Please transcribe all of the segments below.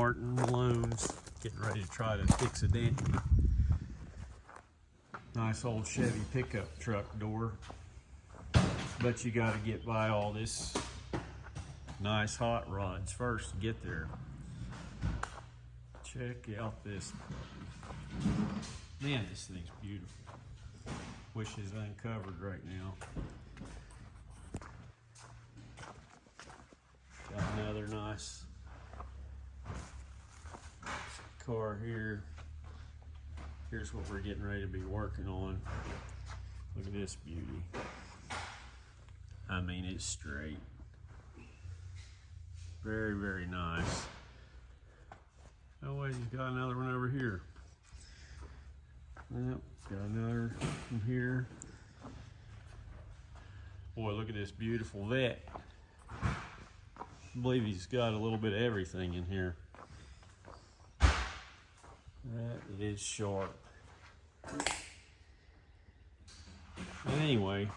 Martin Malone's, getting ready to try to fix a dent. Nice old Chevy pickup truck door. But you got to get by all this nice hot rods first to get there. Check out this. Man, this thing's beautiful. Wish it's uncovered right now. Got another nice car here. Here's what we're getting ready to be working on. Look at this beauty. I mean, it's straight. Very, very nice. Oh wait, he's got another one over here. Yep, got another from here. Boy, look at this beautiful vet. I believe he's got a little bit of everything in here. That is sharp. Anyway,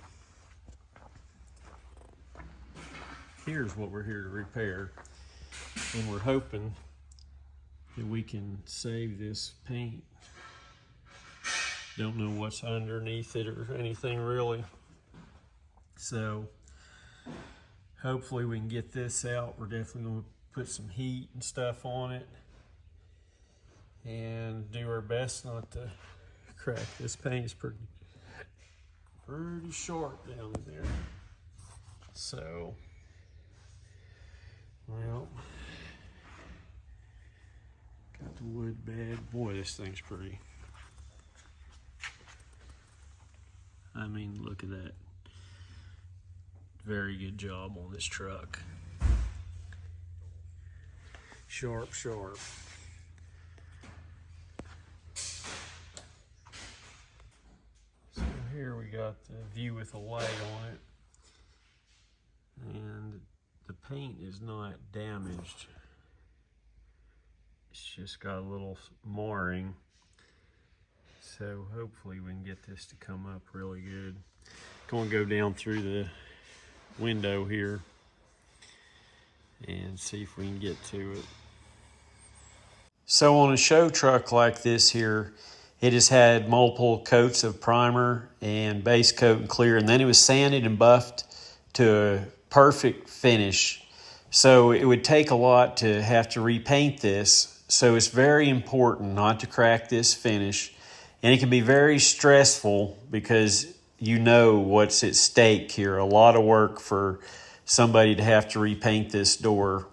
here's what we're here to repair. And we're hoping that we can save this paint. Don't know what's underneath it or anything really. So hopefully we can get this out. We're definitely going to put some heat and stuff on it and do our best not to crack. This paint is pretty sharp down there. So, well, got the wood bed. Boy, this thing's pretty. I mean, look at that. Very good job on this truck. Sharp, sharp. So here we got the view with a light on it. And the paint is not damaged. It's just got a little marring. So hopefully we can get this to come up really good. Going to go down through the window here and see if we can get to it. So on a show truck like this here, it has had multiple coats of primer and base coat and clear, and then it was sanded and buffed to a perfect finish. So it would take a lot to have to repaint this. So it's very important not to crack this finish. And it can be very stressful because you know what's at stake here. A lot of work for somebody to have to repaint this door.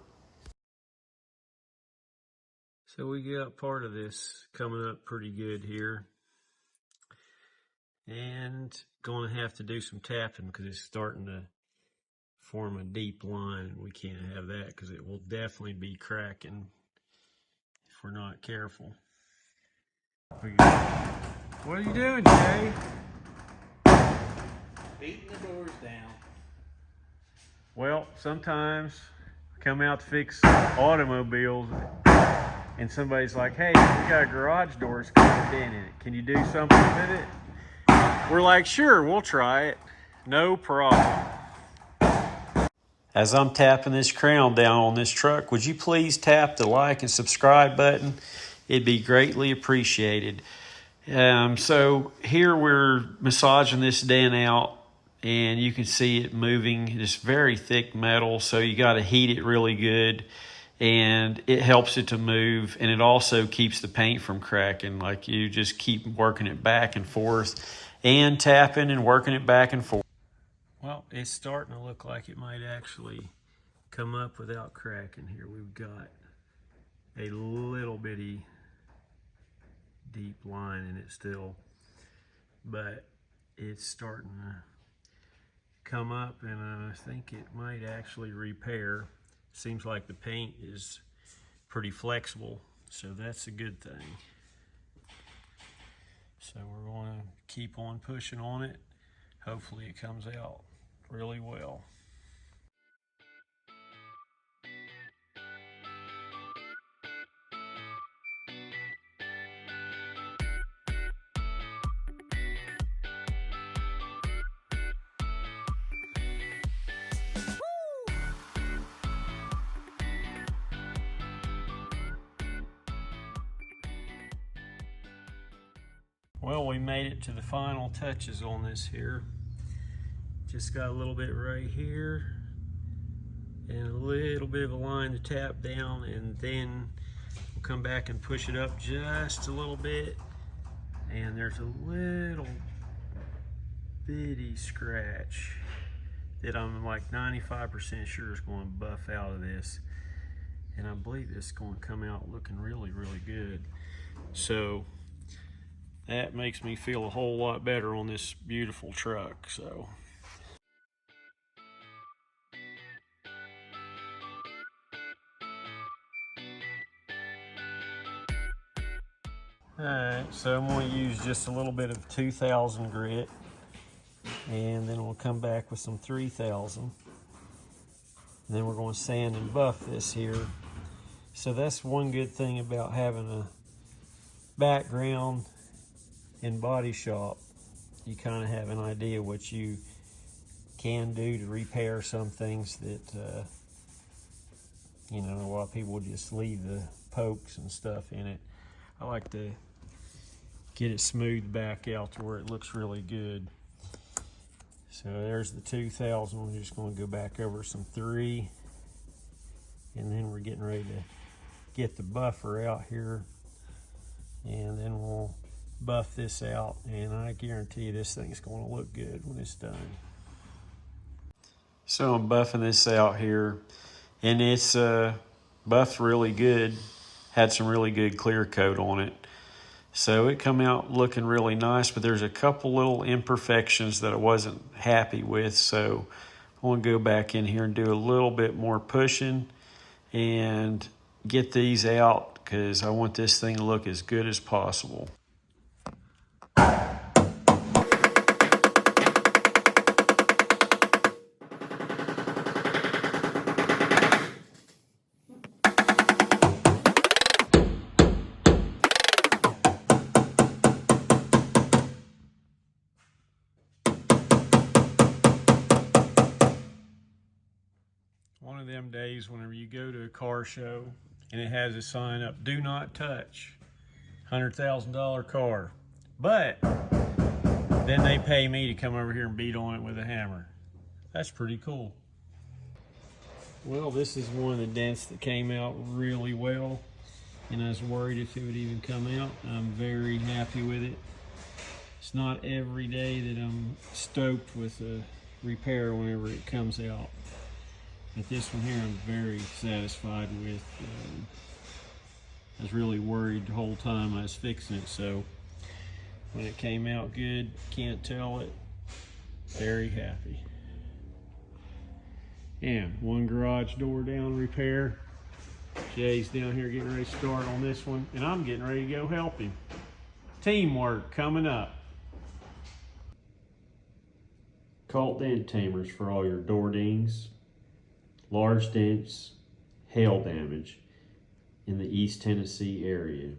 So we got part of this coming up pretty good here. And going to have to do some tapping because it's starting to form a deep line. We can't have that because it will definitely be cracking if we're not careful. What are you doing, Jay? Beating the doors down. Well, sometimes I come out to fix automobiles and somebody's like, hey, we got a garage door that's got a dent in it. Can you do something with it? We're like, sure, we'll try it. No problem. As I'm tapping this crown down on this truck, would you please tap the like and subscribe button? It'd be greatly appreciated. So here we're massaging this dent out, and you can see it moving. It's very thick metal, so you got to heat it really good, and it helps it to move, and it also keeps the paint from cracking. Like, you just keep working it back and forth and tapping and working it back and forth. Well, it's starting to look like it might actually come up without cracking here. We've got a little bitty deep line in it still, but it's starting to come up, and I think it might actually repair. Seems like the paint is pretty flexible, so that's a good thing. So we're going to keep on pushing on it. Hopefully it comes out really well. Well, we made it to the final touches on this here. Just got a little bit right here and a little bit of a line to tap down, and then we'll come back and push it up just a little bit, and there's a little bitty scratch that I'm like 95% sure is going to buff out of this, and I believe this is going to come out looking really, really good. So that makes me feel a whole lot better on this beautiful truck. So alright, so I'm going to use just a little bit of 2000 grit, and then we'll come back with some 3000, and then we're going to sand and buff this here. So that's one good thing about having a background in body shop. You kind of have an idea what you can do to repair some things that you know, a lot of people just leave the pokes and stuff in it. I like to get it smoothed back out to where it looks really good. So there's the 2000. We're just going to go back over some 3, and then we're getting ready to get the buffer out here, and then we'll buff this out, and I guarantee you this thing's going to look good when it's done. So I'm buffing this out here, and it's buffed really good. Had some really good clear coat on it, so it come out looking really nice, but there's a couple little imperfections that I wasn't happy with, so I want to go back in here and do a little bit more pushing and get these out, because I want this thing to look as good as possible. One of them days whenever you go to a car show and it has a sign up, "Do not touch, $100,000 car," but then they pay me to come over here and beat on it with a hammer. That's pretty cool. Well, this is one of the dents that came out really well, and I was worried if it would even come out. I'm very happy with it. It's not every day that I'm stoked with a repair whenever it comes out, but this one here I'm very satisfied with. I was really worried the whole time I was fixing it, so when it came out good, can't tell it, very happy. And one garage door down repair. Jay's down here getting ready to start on this one, and I'm getting ready to go help him. Teamwork coming up. Cult dent tamers for all your door dings, large dents, hail damage in the East Tennessee area.